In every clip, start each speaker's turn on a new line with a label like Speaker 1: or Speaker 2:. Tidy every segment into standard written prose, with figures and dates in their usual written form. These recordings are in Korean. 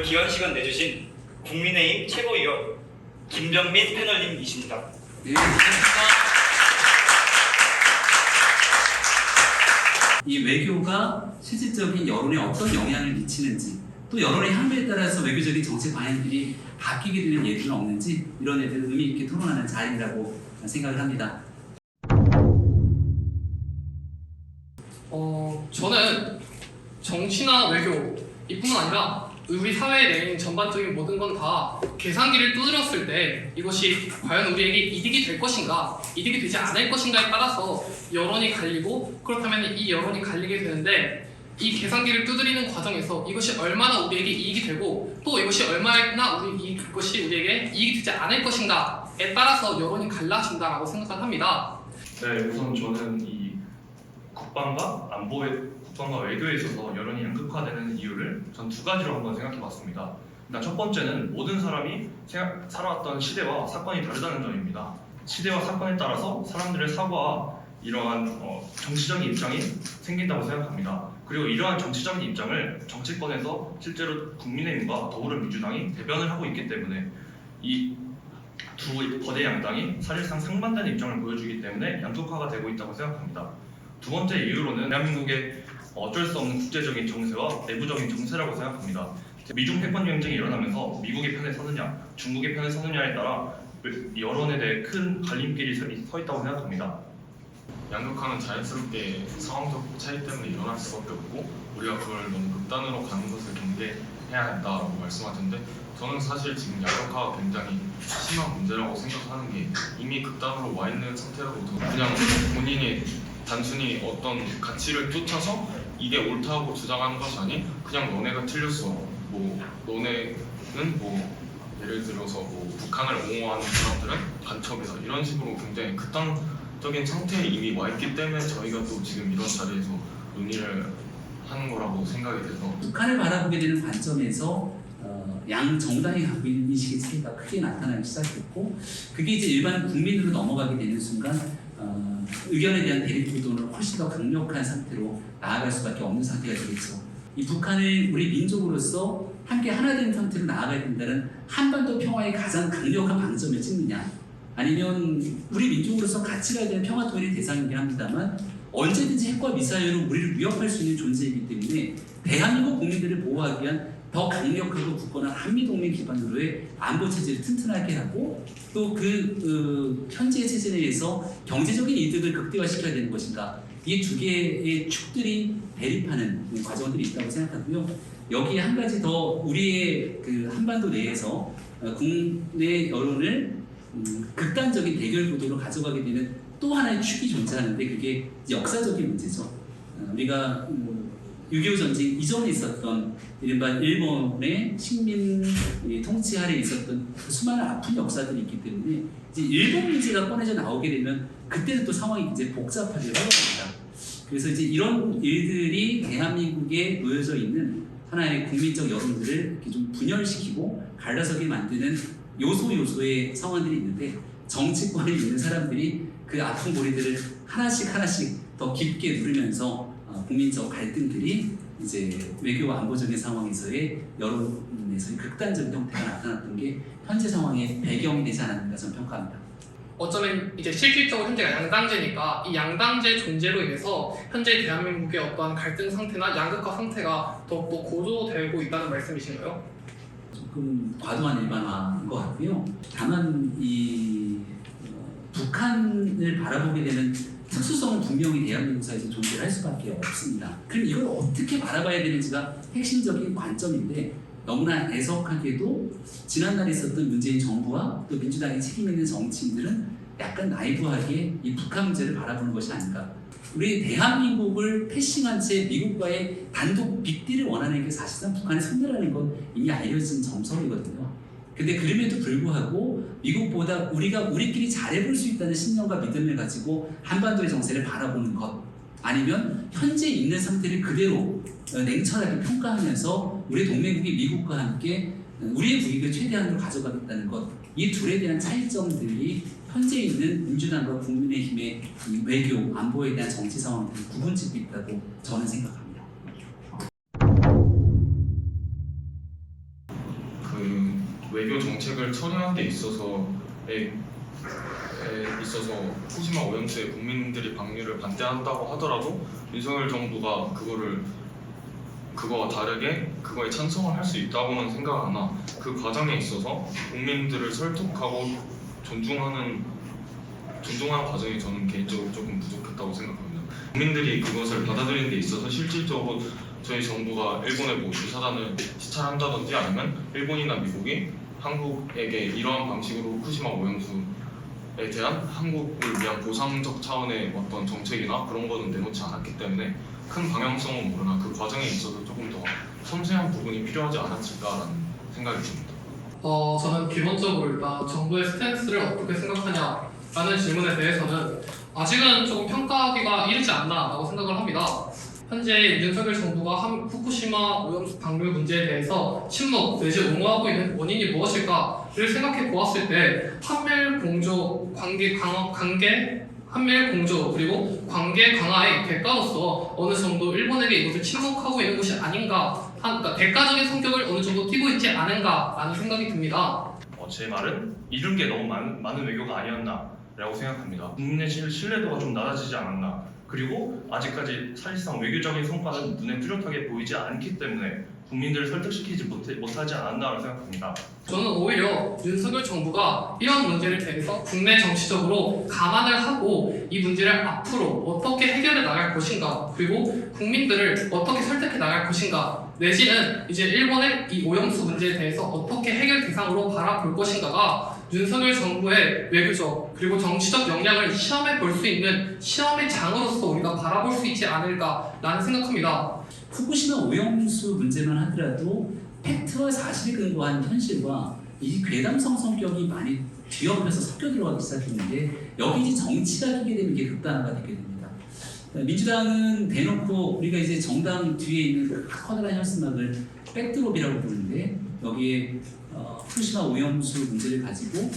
Speaker 1: 귀한 시간 내주신 국민의힘 최고위원 김병민 패널님이십니다.
Speaker 2: 네, 감사합니다. 이 외교가 실질적인 여론에 어떤 영향을 미치는지, 또 여론의 향배에 따라서 외교적인 정책 방향들이 바뀌게 되는 예들은 없는지, 이런 애들 의미 있게 토론하는 자리라고 생각을 합니다.
Speaker 3: 저는 정치나 외교 이뿐만 아니라 우리 사회 내인 전반적인 모든 건 다 계산기를 두드렸을 때 이것이 과연 우리에게 이득이 될 것인가, 이득이 되지 않을 것인가에 따라서 여론이 갈리고, 그렇다면 이 여론이 갈리게 되는데, 이 계산기를 두드리는 과정에서 이것이 얼마나 우리에게 이익이 되고 또 이것이 얼마나 이것이 우리에게 이익이 되지 않을 것인가에 따라서 여론이 갈라진다라고 생각을 합니다.
Speaker 4: 네, 우선 저는 이 국방과 외교에 있어서 여론이 양극화되는 이유를 전 두 가지로 한번 생각해봤습니다. 일단 첫 번째는 모든 사람이 살아왔던 시대와 사건이 다르다는 점입니다. 시대와 사건에 따라서 사람들의 사고와 이러한 정치적인 입장이 생긴다고 생각합니다. 그리고 이러한 정치적인 입장을 정치권에서 실제로 국민의힘과 더불어민주당이 대변을 하고 있기 때문에 이 두 거대 양당이 사실상 상반되는 입장을 보여주기 때문에 양극화가 되고 있다고 생각합니다. 두 번째 이유로는 대한민국의 어쩔 수 없는 국제적인 정세와 내부적인 정세라고 생각합니다. 미중 패권 경쟁이 일어나면서 미국의 편에 서느냐, 중국의 편에 서느냐에 따라 여론에 대해 큰 갈림길이 서 있다고 생각합니다.
Speaker 5: 양극화는 자연스럽게 상황적 차이 때문에 일어날 수밖에 없고, 우리가 그걸 너무 극단으로 가는 것을 경계해야 한다고 말씀하셨는데, 저는 사실 지금 양극화가 굉장히 심한 문제라고 생각하는 게, 이미 극단으로 와 있는 상태라고, 그냥 본인이 단순히 어떤 가치를 쫓아서 이게 옳다고 주장하는 것이 아닌, 그냥 너네가 틀렸어, 너네는 예를 들어서 북한을 옹호하는 사람들은 간첩이다, 이런 식으로 굉장히 극단적인 상태에 이미 와 있기 때문에 저희가 또 지금 이런 자리에서 논의를 하는 거라고 생각이 돼서,
Speaker 2: 북한을 바라보게 되는 관점에서 양 정당이 갖고 있는 인식의 차이가 크게 나타나기 시작했고, 그게 이제 일반 국민으로 넘어가게 되는 순간 의견에 대한 대립 구도는 훨씬 더 강력한 상태로 나아갈 수밖에 없는 상태가 되겠죠. 이 북한을 우리 민족으로서 함께 하나 된 상태로 나아가야 된다는 한반도 평화의 가장 강력한 방점을 찍느냐, 아니면 우리 민족으로서 같이 가야 되는 평화 통일의 대상이긴 합니다만 언제든지 핵과 미사일로 우리를 위협할 수 있는 존재이기 때문에 대한민국 국민들을 보호하기 위한 더 강력하고 굳건한 한미동맹 기반으로의 안보 체제를 튼튼하게 하고, 또 그 현재의 체제 내에서 경제적인 이득을 극대화시켜야 되는 것인가, 이 두 개의 축들이 대립하는 과정들이 있다고 생각하고요. 여기에 한 가지 더 우리의 그 한반도 내에서 국내 여론을 극단적인 대결 구도로 가져가게 되는 또 하나의 축이 존재하는데, 그게 역사적인 문제죠. 우리가 6.25 전쟁 이전에 있었던 이른바 일본의 식민 통치 아래 있었던 수많은 아픈 역사들이 있기 때문에 이제 일본 문제가 꺼내져 나오게 되면 그때는 또 상황이 이제 복잡하게 흘러갑니다. 그래서 이제 이런 일들이 대한민국에 놓여져 있는 하나의 국민적 여론들을 이렇게 좀 분열시키고 갈라서게 만드는 요소의 상황들이 있는데, 정치권에 있는 사람들이 그 아픈 고리들을 하나씩 더 깊게 누르면서 국민적 갈등들이 이제 외교 안보적인 상황에서의 여론에서의 극단적인 형태가 나타났던 게 현재 상황의 배경이 되지 않았는가 저는 평가합니다.
Speaker 3: 어쩌면 이제 실질적으로 현재가 양당제니까 이 양당제 존재로 인해서 현재 대한민국의 어떠한 갈등 상태나 양극화 상태가 더욱더 고조되고 있다는 말씀이신가요?
Speaker 2: 조금 과도한 일반화인 것 같고요. 다만 이 북한을 바라보게 되는 특수성은 분명히 대한민국 사회에서 존재할 수밖에 없습니다. 그럼 이걸 어떻게 바라봐야 되는지가 핵심적인 관점인데, 너무나 애석하게도 지난날에 있었던 문재인 정부와 또 민주당의 책임 있는 정치인들은 약간 나이브하게 이 북한 문제를 바라보는 것이 아닌가. 우리 대한민국을 패싱한 채 미국과의 단독 빅딜을 원하는 게 사실상 북한의 손해라는 건 이미 알려진 정설이거든요. 근데 그럼에도 불구하고 미국보다 우리가 우리끼리 잘해볼 수 있다는 신념과 믿음을 가지고 한반도의 정세를 바라보는 것, 아니면 현재 있는 상태를 그대로 냉철하게 평가하면서 우리 동맹국이 미국과 함께 우리의 국익을 최대한으로 가져가겠다는 것, 이 둘에 대한 차이점들이 현재 있는 민주당과 국민의힘의 외교, 안보에 대한 정치 상황들을 구분짓고 있다고 저는 생각합니다.
Speaker 5: 외교 정책을 처리하는 데 있어서 후쿠시마 오염수에 국민들이 방류를 반대한다고 하더라도 윤석열 정부가 그거와 다르게 그거에 찬성을 할 수 있다고는 생각하나 그 과정에 있어서 국민들을 설득하고 존중하는 과정이 저는 개인적으로 조금 부족했다고 생각합니다. 국민들이 그것을 받아들이는 데 있어서 실질적으로 저희 정부가 일본에 뭐 주사단을 지찰한다든지 아니면 일본이나 미국이 한국에게 이러한 방식으로 후쿠시마 오염수에 대한 한국을 위한 보상적 차원의 어떤 정책이나 그런 거는 내놓지 않았기 때문에 큰 방향성은 모르나 그 과정에 있어서 조금 더 섬세한 부분이 필요하지 않았을까라는 생각이 듭니다.
Speaker 3: 저는 기본적으로 일단 정부의 스탠스를 어떻게 생각하냐라는 질문에 대해서는 아직은 조금 평가하기가 이르지 않나라고 생각을 합니다. 현재 윤석열 정부가 후쿠시마 오염수 방류 문제에 대해서 침묵 내지 옹호하고 있는 원인이 무엇일까를 생각해 보았을 때 한미일 공조 한미일 공조 그리고 관계 강화의 대가로서 어느 정도 일본에게 이것을 침묵하고 있는 것이 아닌가, 그러니까 대가적인 성격을 어느 정도 띠고 있지 않은가라는 생각이 듭니다.
Speaker 4: 제 말은 이룬 게 너무 많은 외교가 아니었나라고 생각합니다. 국민의 신뢰도가 좀 낮아지지 않았나. 그리고 아직까지 사실상 외교적인 성과는 눈에 뚜렷하게 보이지 않기 때문에 국민들을 설득시키지 못하지 않았나라고 생각합니다.
Speaker 3: 저는 오히려 윤석열 정부가 이런 문제를 대해서 국내 정치적으로 감안을 하고 이 문제를 앞으로 어떻게 해결해 나갈 것인가, 그리고 국민들을 어떻게 설득해 나갈 것인가, 내지는 이제 일본의 이 오염수 문제에 대해서 어떻게 해결 대상으로 바라볼 것인가가 윤석열 정부의 외교적 그리고 정치적 역량을 시험해 볼 수 있는 시험의 장으로서 우리가 바라볼 수 있지 않을까라는 생각합니다.
Speaker 2: 후쿠시마 오염수 문제만 하더라도 팩트와 사실에 근거한 현실과 이 괴담성 성격이 많이 뒤엎여서 섞여 들어가기 시작했는데 여기 이제 정치가 끼게 되면 이게 극단화가 되게 됩니다. 민주당은 대놓고 우리가 이제 정당 뒤에 있는 그 커다란 현수막을 백드롭이라고 부르는데 여기에 후쿠시마 오염수 문제를 가지고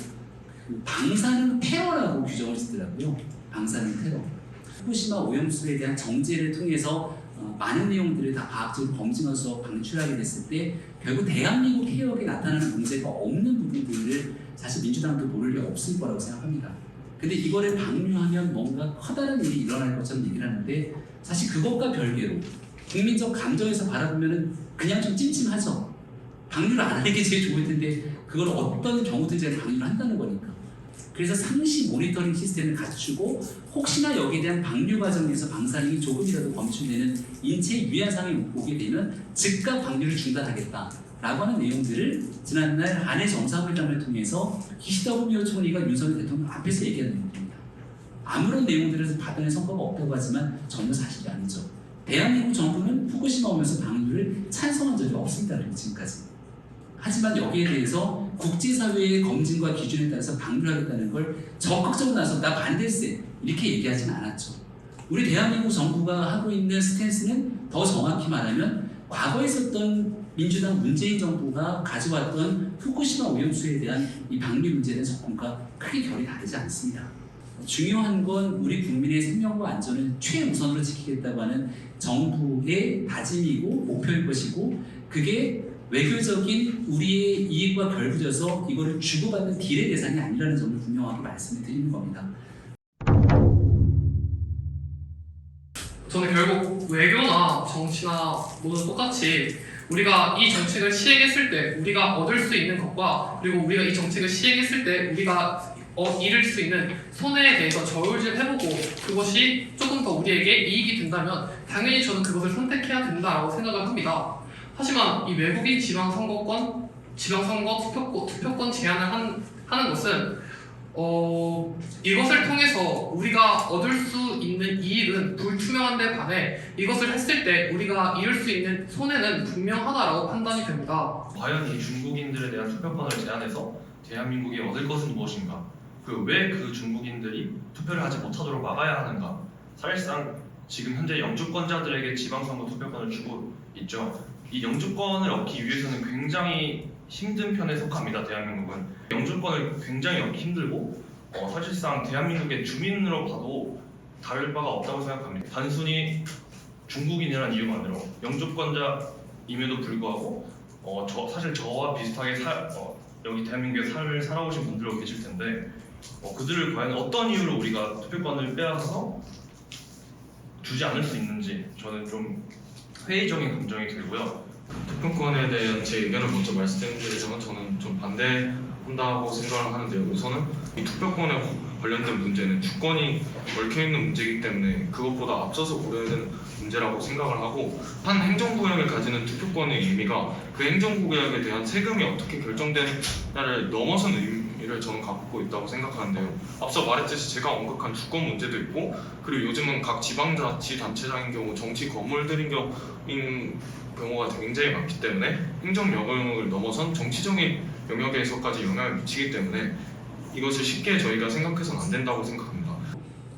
Speaker 2: 그 방사능 테러라고 규정을 쓰더라고요. 방사능 테러. 후쿠시마 오염수에 대한 정제를 통해서 많은 내용들을 다 과학적으로 검증해서 방출하게 됐을 때 결국 대한민국 해역에 나타나는 문제가 없는 부분들을 사실 민주당도 모를 리 없을 거라고 생각합니다. 근데 이거를 방류하면 뭔가 커다란 일이 일어날 것처럼 얘기를 하는데 사실 그것과 별개로 국민적 감정에서 바라보면 그냥 좀 찜찜하죠. 방류를 안 하는 게 제일 좋을 텐데 그걸 어떤 경우든지 방류를 한다는 거니까. 그래서 상시 모니터링 시스템을 갖추고 혹시나 여기에 대한 방류 과정에서 방사능이 조금이라도 검출되는 인체 유해상이 오게 되면 즉각 방류를 중단하겠다라고 하는 내용들을 지난날 한일 정상회담을 통해서 기시다 후미오 총리가 윤석열 대통령 앞에서 얘기한 내용입니다. 아무런 내용들에서 받아낸 성과가 없다고 하지만 전혀 사실이 아니죠. 대한민국 정부는 후쿠시마 오염수 방류를 찬성한 적이 없습니다. 지금까지. 하지만 여기에 대해서 국제사회의 검증과 기준에 따라서 방류하겠다는 걸 적극적으로 나서 나 반대세 이렇게 얘기하진 않았죠. 우리 대한민국 정부가 하고 있는 스탠스는 더 정확히 말하면 과거에 있었던 민주당 문재인 정부가 가져왔던 후쿠시마 오염수에 대한 이 방류 문제에 대한 접근과 크게 결이 다르지 않습니다. 중요한 건 우리 국민의 생명과 안전을 최우선으로 지키겠다고 하는 정부의 다짐이고 목표일 것이고 그게 외교적인 우리의 이익과 결부져서 이거를 주고받는 딜의 대상이 아니라는 점을 분명하게 말씀을 드리는 겁니다.
Speaker 3: 저는 결국 외교나 정치나 모두 똑같이 우리가 이 정책을 시행했을 때 우리가 얻을 수 있는 것과 그리고 우리가 이 정책을 시행했을 때 우리가 잃을 수 있는 손해에 대해서 저울질해보고 그것이 조금 더 우리에게 이익이 된다면 당연히 저는 그것을 선택해야 된다라고 생각을 합니다. 하지만 이 외국인 지방선거 투표권 제한을 하는 것은 이것을 통해서 우리가 얻을 수 있는 이익은 불투명한데 반해 이것을 했을 때 우리가 잃을 수 있는 손해는 분명하다라고 판단이 됩니다.
Speaker 4: 과연 이 중국인들에 대한 투표권을 제한해서 대한민국이 얻을 것은 무엇인가? 왜 그 중국인들이 투표를 하지 못하도록 막아야 하는가? 사실상 지금 현재 영주권자들에게 지방선거 투표권을 주고 있죠. 이 영주권을 얻기 위해서는 굉장히 힘든 편에 속합니다. 대한민국은 영주권을 굉장히 얻기 힘들고 사실상 대한민국의 주민으로 봐도 다를 바가 없다고 생각합니다. 단순히 중국인이라는 이유만으로 영주권자임에도 불구하고 사실 저와 비슷하게 여기 대한민국에 살아오신 분들도 계실 텐데 그들을 과연 어떤 이유로 우리가 투표권을 빼앗아서 주지 않을 수 있는지 저는 좀 회의적인 감정이 들고요.
Speaker 5: 투표권에 대한 제 의견을 먼저 말씀드리자면 저는 좀 반대한다고 생각을 하는데요. 우선은 이 투표권에 관련된 문제는 주권이 얽혀있는 문제이기 때문에 그것보다 앞서서 고려해야 되는 문제라고 생각을 하고, 한 행정구역을 가지는 투표권의 의미가 그 행정구역에 대한 세금이 어떻게 결정되느냐를 넘어선 의미를 저는 갖고 있다고 생각하는데요. 앞서 말했듯이 제가 언급한 주권 문제도 있고, 그리고 요즘은 각 지방자치단체장인 경우 정치 건물들인 경우가 굉장히 많기 때문에 행정 영역을 넘어선 정치적인 영역에서까지 영향을 미치기 때문에 이것을 쉽게 저희가 생각해서는 안 된다고 생각합니다.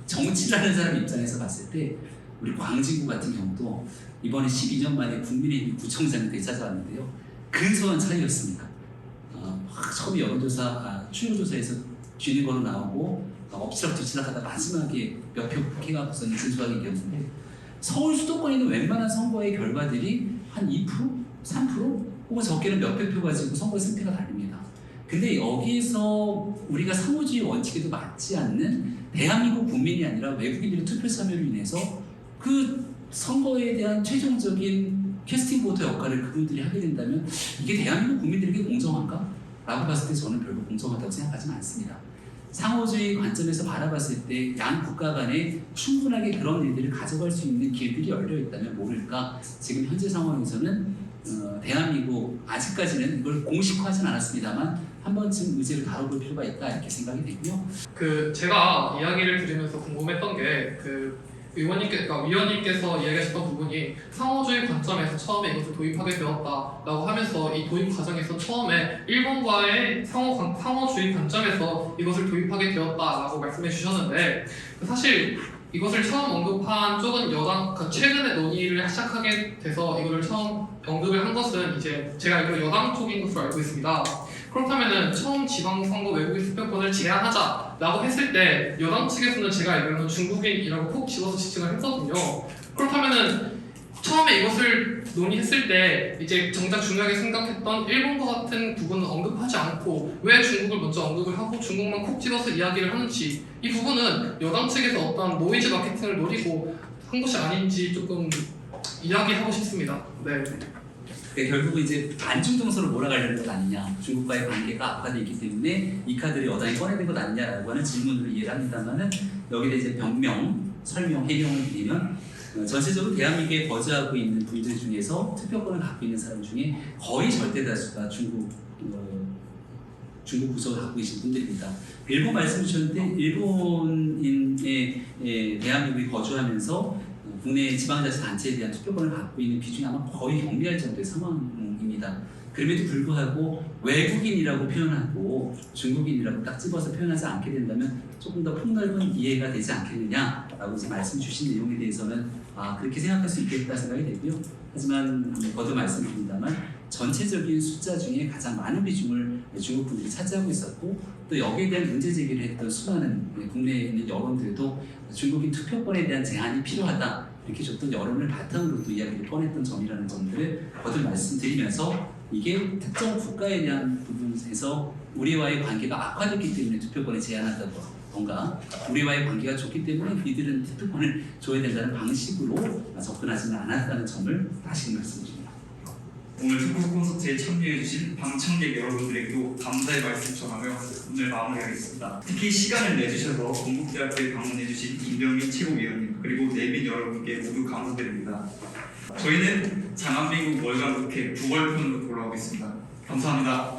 Speaker 2: 정치를 하는 사람 입장에서 봤을 때 우리 광진구 같은 경우도 이번에 12년 만에 국민의힘 구청장이 되찾아왔는데요. 근소한 차이였습니다. 처음에 여론조사, 출구조사에서 쥐는 거로 나오고 엎치락뒤치락 하다 마지막에 몇 표 해갖고서는 진수하게 이겼는데, 서울 수도권에 있는 웬만한 선거의 결과들이 한 2%? 3%? 혹은 적게는 몇백 표 가지고 선거의 승패가 다릅니다. 근데 여기서 우리가 상호주의 원칙에도 맞지 않는 대한민국 국민이 아니라 외국인들의 투표 참여로 인해서 그 선거에 대한 최종적인 캐스팅 보터 역할을 그분들이 하게 된다면 이게 대한민국 국민들에게 공정한가? 라고 봤을 때 저는 별로 공정하다고 생각하지는 않습니다. 상호주의 관점에서 바라봤을 때 양 국가 간에 충분하게 그런 일들을 가져갈 수 있는 길들이 열려 있다면 모를까. 지금 현재 상황에서는 대한민국 아직까지는 이걸 공식화하진 않았습니다만 한 번쯤 의제를 다뤄볼 필요가 있다 이렇게 생각이 되고요.
Speaker 3: 제가 이야기를 들으면서 궁금했던 게 위원님께서 이야기하셨던 부분이 상호주의 관점에서 처음에 이것을 도입하게 되었다라고 하면서 이 도입 과정에서 처음에 일본과의 상호주의 관점에서 이것을 도입하게 되었다라고 말씀해 주셨는데, 사실 이것을 처음 언급한 쪽은 최근에 논의를 시작하게 돼서 이거를 처음 언급을 한 것은 이제 제가 알기로 여당 쪽인 것으로 알고 있습니다. 그렇다면은 처음 지방선거 외국인 투표권을 제한하자라고 했을 때 여당 측에서는 제가 알기로는 중국인이라고 콕 집어서 지칭을 했거든요. 그렇다면은 처음에 이것을 논의했을 때 이제 정작 중요하게 생각했던 일본과 같은 부분은 언급하지 않고 왜 중국을 먼저 언급을 하고 중국만 콕 집어서 이야기를 하는지, 이 부분은 여당 측에서 어떤 노이즈 마케팅을 노리고 한 것이 아닌지 조금 이야기하고 싶습니다. 네.
Speaker 2: 결국은 이제 반중동서로 몰아가려는 것 아니냐, 중국과의 관계가 악화되기 때문에 이 카드를 여당이 꺼내는 것 아니냐라고 하는 질문으로 이해를 합니다만은, 여기에 이제 변명, 설명, 해명을 드리면 전체적으로 대한민국에 거주하고 있는 분들 중에서 투표권을 갖고 있는 사람 중에 거의 절대 다수가 중국 국적을 갖고 계신 분들입니다. 일본 말씀 주셨는데, 일본인의 대한민국에 거주하면서 국내 지방자치단체에 대한 투표권을 갖고 있는 비중이 아마 거의 경비할 정도의 상황입니다. 그럼에도 불구하고 외국인이라고 표현하고 중국인이라고 딱 집어서 표현하지 않게 된다면 조금 더 폭넓은 이해가 되지 않겠느냐라고 이제 말씀 주신 내용에 대해서는 그렇게 생각할 수 있겠다 생각이 되고요. 하지만 거듭 말씀드립니다만 전체적인 숫자 중에 가장 많은 비중을 중국 분들이 차지하고 있었고, 또 여기에 대한 문제 제기를 했던 수많은 국내에 있는 여론들도 중국인 투표권에 대한 제한이 필요하다 이렇게 줬던 여론을 바탕으로도 이야기를 꺼냈던 점이라는 점들을 거듭 말씀드리면서, 이게 특정 국가에 대한 부분에서 우리와의 관계가 악화됐기 때문에 투표권을 제한한다던가, 우리와의 관계가 좋기 때문에 이들은 투표권을 줘야 된다는 방식으로 접근하지는 않았다는 점을 다시 말씀드립니다.
Speaker 1: 오늘 투표 콘서트에 참여해주신 방청객 여러분들에게도 감사의 말씀 전하며 오늘 마무리하겠습니다. 특히 시간을 내주셔서 건국대학교에 방문해주신 김병민 최고위원님 그리고 내빈 여러분께 모두 감사드립니다. 저희는 장안민국 월간국회 9월 편으로 돌아오겠습니다. 감사합니다.